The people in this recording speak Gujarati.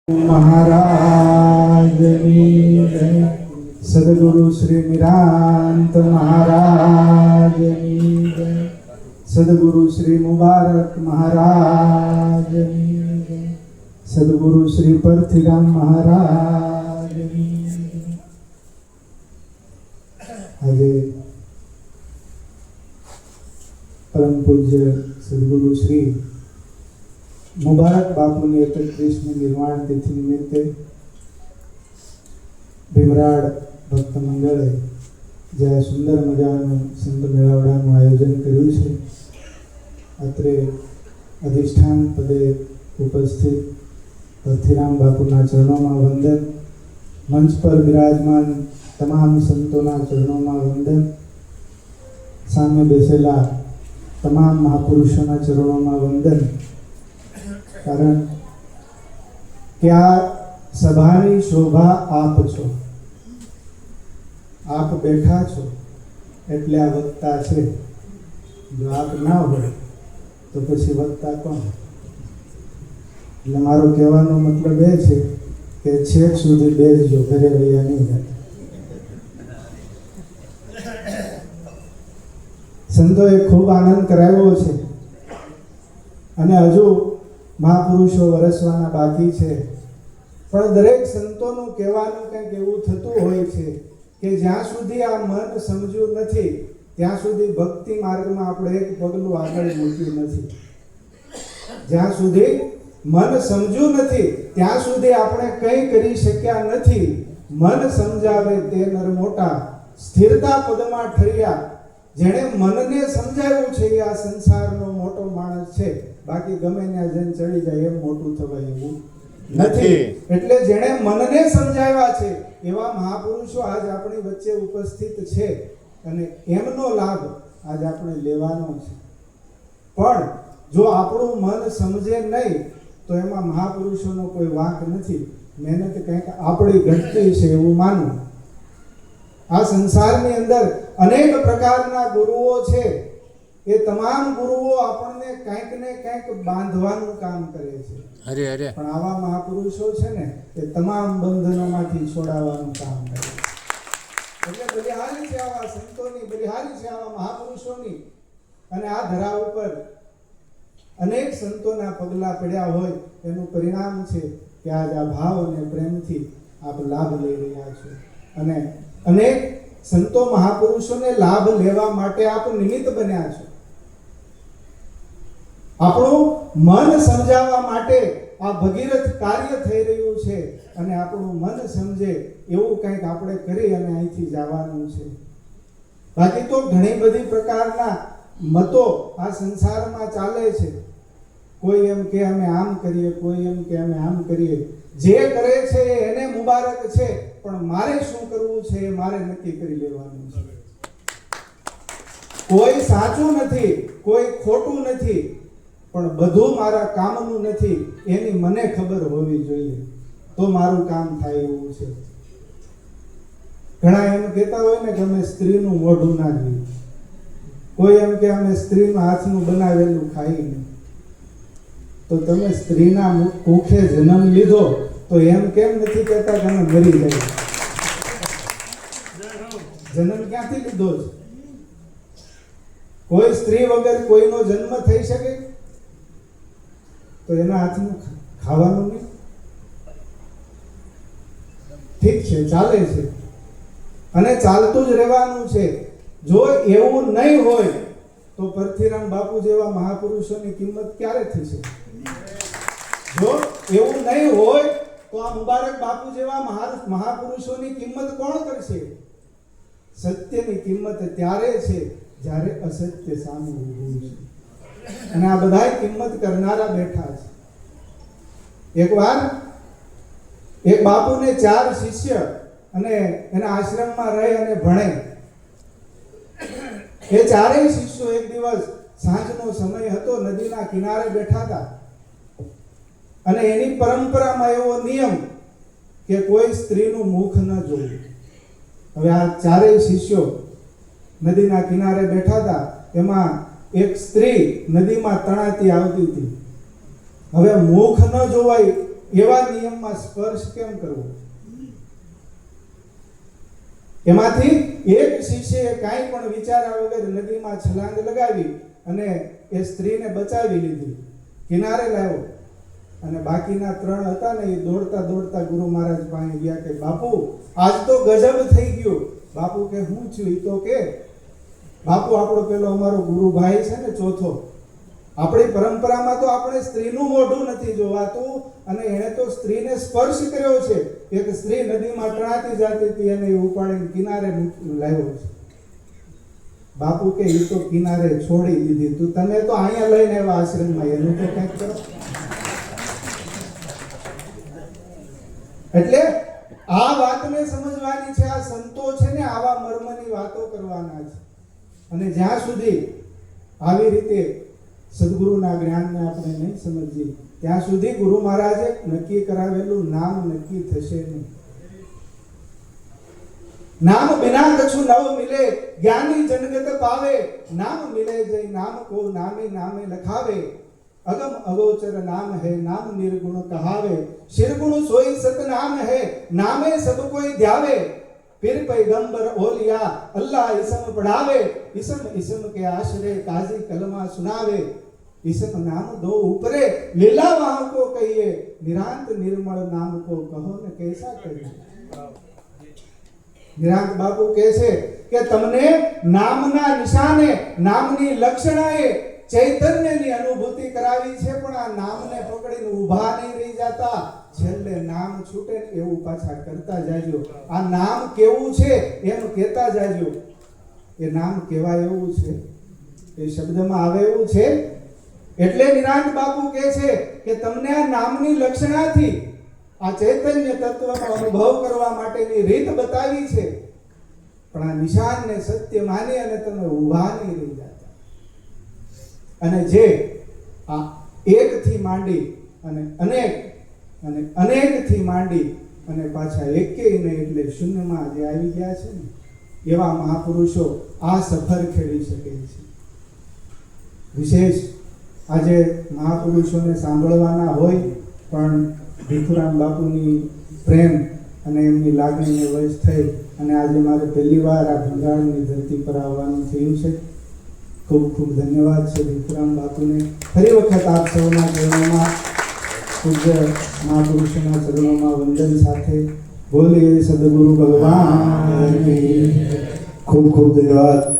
महाराजनी जय। सदगुरु श्री निरांत महाराजनी जय। सदगुरु श्री मुबारक महाराजनी जय। सदगुरु श्री परथिराम महाराजनी जय। આજે परम पूज्य सदगुरु श्री मुबारक बापूની 31મી નિર્વાણ તિથિ નિમિત્તે ભીમરાડ ભક્ત મંડળે જે સુંદર મજાનું સંત મેળાવડાનું આયોજન કર્યું છે, અત્રે અધિષ્ઠાન પદે ઉપસ્થિત પરથીરામ બાપુના ચરણોમાં વંદન, મંચ પર બિરાજમાન તમામ સંતોના ચરણોમાં વંદન, સામે બેસેલા તમામ મહાપુરુષોના ચરણોમાં વંદન। कारण કે આ સભાની શોભા આપ છો, આપ બેઠા છો એટલે આ વક્તા છે। જો આપ ના હોય તો પછી વક્તા કોણ? એટલે મારો કહેવાનો મતલબ એ છે કે છેક સુધી બેસજો, ઘરે વૈયા નહીં જાય। સંતોએ ખૂબ આનંદ કરાવ્યો છે અને હજુ મહાપુરુષો વરસવાના બાકી છે, પણ દરેક સંતોનું કહેવાનું કંઈક એવું થતું હોય છે કે જ્યાં સુધી આ મન સમજ્યું નથી ત્યાં સુધી ભક્તિ માર્ગમાં આપણે એક પગલું આગળ મૂક્યું નથી। જ્યાં સુધી મન સમજ્યું નથી ત્યાં સુધી આપણે કંઈ કરી શક્યા નથી। મન સમજાવે તે નર મોટા, સ્થિરતા પદમાં ઠર્યા। જેણે મનને સમજાવ્યું છે એ આ સંસારનો મોટો માણસ છે, બાકી ગમે ત્યાં જન ચડી જાય એમ મોટું થવાય એવું નથી। એટલે જેણે મનને સમજાવ્યા છે એવા મહાપુરુષો આજ આપણી વચ્ચે ઉપસ્થિત છે અને એમનો લાભ આજ આપણે લેવાનો છે। પણ જો આપણું મન સમજે નહીં તો એમાં મહાપુરુષોનો કોઈ વાંક નથી, મહેનત કંઈક આપણી ઘટતી છે એવું માનવું। આ સંસારની અંદર અનેક પ્રકારના ગુરુઓ છે, એ તમામ ગુરુઓ આપણને કંઈક ને કંઈક બાંધવાનું કામ કરે છે, પણ આવા મહાપુરુષો છે ને એ તમામ બંધનોમાંથી છોડાવવાનું કામ કરે છે। એટલે બલિહારી છે આવા સંતોની, બલિહારી છે આવા મહાપુરુષોની। અને આ ધરા ઉપર અનેક સંતોના પગલા પડ્યા હોય એનું પરિણામ છે કે આજ આ ભાવ અને પ્રેમથી આપ લાભ લઈ રહ્યા છો અને અનેક સંતો મહાપુરુષોને લાભ લેવા માટે આપ નિમિત્ત બન્યા છો। આપણું મન સમજાવવા માટે આ ભગીરથ કાર્ય થઈ રહ્યું છે અને આપણું મન સમજે એવું કંઈક આપણે કરી અને અહીંથી જવાનું છે। બાકી તો ઘણી બધી પ્રકારના મતો આ સંસારમાં ચાલે છે। કોઈ એમ કે અમે આમ કરીએ, કોઈ એમ કે અમે આમ કરીએ। જે કરે છે એને મુબારક છે, પણ મારે શું કરવું છે એ મારે નક્કી કરી લેવાનું છે। કોઈ સાચું નથી, કોઈ ખોટું નથી, પણ બધું મારા કામનું નથી એની મને ખબર હોવી જોઈએ, તો મારું કામ થાય એવું છે। ઘણા એમ કહેતા હોય ને કે અમે સ્ત્રીનું મોઢું ના જોઈએ, કોઈ એમ કે અમે સ્ત્રીના હાથનું બનાવેલું ખાઈ નહીં। તો તમે સ્ત્રીના કુખે જન્મ લીધો તો એમ કેમ નથી કહેતા કે અમે મરી જાય? જન્મ ક્યાંથી લીધો છે? કોઈ સ્ત્રી વગર કોઈનો જન્મ થઈ શકે? તો એના હાથનું ખાવાનું નહીં? ઠીક છે, ચાલે છે અને ચાલતું જ રહેવાનું છે। જો એવું નહીં હોય તો પરથીરામ બાપુ જેવા મહાપુરુષોની કિંમત ક્યારે થશે? જો એવું નહીં હોય તો આ મુબારક બાપુ જેવા મહાપુરુષોની કિંમત કોણ કરશે? સત્યની કિંમત ત્યારે છે જ્યારે અસત્ય સામે ઊભું છે, અને આ બધાય કિંમત કરનારા બેઠા છે। એકવાર એક બાપુને 4 શિષ્ય અને એના આશ્રમમાં રહે અને ભણે। એ ચારેય શિષ્યો એક દિવસ સાંજનો સમય હતો, નદીના કિનારે બેઠા હતા અને એની પરંપરામાં એવો નિયમ કે કોઈ સ્ત્રીનું મુખ ન જોવું। હવે આ ચારેય શિષ્યો નદીના કિનારે બેઠા હતા, એમાં એક સ્ત્રી નદીમાં તણાતી આવતી હતી। હવે મુખ ન જોવાય એવા નિયમમાં સ્પર્શ કેમ કરવો? એમાંથી એક શિષ્યએ કાંઈ પણ વિચાર્યા વગર નદીમાં છલાંગ લગાવી અને એ સ્ત્રીને બચાવી લીધી, કિનારે લાવ્યો. અને બાકીના 3 હતા ને, એ દોડતા દોડતા ગુરુ મહારાજ પાસે ગયા કે બાપુ આજ તો ગજબ થઈ ગયું. બાપુ કે હું છું? ઈ તો કે બાપુ આપણો પેલો અમારો ગુરુભાઈ છે ને ચોથો, આપણી પરંપરામાં તો આપણે સ્ત્રીનું મોઢું નથી જોવાતું અને એણે તો સ્ત્રીને સ્પર્શ કર્યો છે. એક સ્ત્રી નદીમાં તણાતી જતી હતી અને એ ઉપાડીને કિનારે લાવ્યો છે. બાપુ કે એ તો કિનારે છોડી દીધી, તું તને તો અહીંયા લઈને આવ્યા આશ્રમમાં, એનું તો કંઈક કરો. એટલે આ વાતને સમજવાની છે. આ સંતો છે ને આવા મર્મની વાતો કરવાના છે. અને જ્યાં સુધી આવી રીતે સદગુરુના જ્ઞાનને આપણે નહીં સમજીએ ત્યાં સુધી ગુરુ મહારાજે નક્કી કરાવેલું નામ નક્કી થશે નહીં. નામ બિના કछु નવ મિલે, જ્ઞાની જનગત પાવે. નામ મિલે જય નામ કો નામે નામે લખાવે. अगम अगोचर नाम है, नाम निर्गुण कहावे. शिरगुण सोई सत नाम है, नामे सब कोई ध्यावे. फिर पैगंबर ओलिया अल्लाह इसम पढ़ावे. इसम इसम के आश्रय काजी कलमा सुनावे. इसम नाम दो ऊपरे, लीला वहां को कहिए. निरांत निर्मल नाम को कहो न कैसा करिए. નિરાંત બાપુ કહે છે કે તમને નામના નિશાને, નામની લક્ષણાએ ચૈતન્યની અનુભૂતિ કરાવી છે, પણ આ નામને પકડીને ઊભા નહીં રહી જતા. છેલ્લે નામ છૂટે એવું પાછા કરતા જાજો. આ નામ કેવું છે એમ કહેતા જાજો. એ નામ કેવાય એવું છે, એ શબ્દમાં આવે એવું છે. એટલે નિરાંત બાપુ કહે છે કે તમને આ નામની લક્ષણાથી આ ચૈતન્ય તત્વનો અનુભવ કરવા માટેની રીત બતાવી છે, પણ આ નિશાનને સત્ય માની અને તમે ઊભા નહીં રહી જતા. અને જે આ એકથી માંડી અને અનેકથી માંડી અને પાછા એકેય નહીં એટલે શૂન્યમાં જે આવી ગયા છે ને, એવા મહાપુરુષો આ સફર ખેડી શકે છે. વિશેષ આજે મહાપુરુષોને સાંભળવાના હોય, પણ ભીખુરામ બાપુની પ્રેમ અને એમની લાગણીને વશ થઈ અને આજે મારે પહેલી વાર આ ભંગાણની ધરતી પર આવવાનું થયું છે. ખૂબ ખૂબ ધન્યવાદ છે ભીખુરામ બાપુને. ફરી વખત આપ સૌના ચરણોમાં, પૂજ્ય મહાપુરુષોના ચરણોમાં વંદન સાથે બોલીએ સદગુરુ ભગવાન. ખૂબ ખૂબ ધન્યવાદ.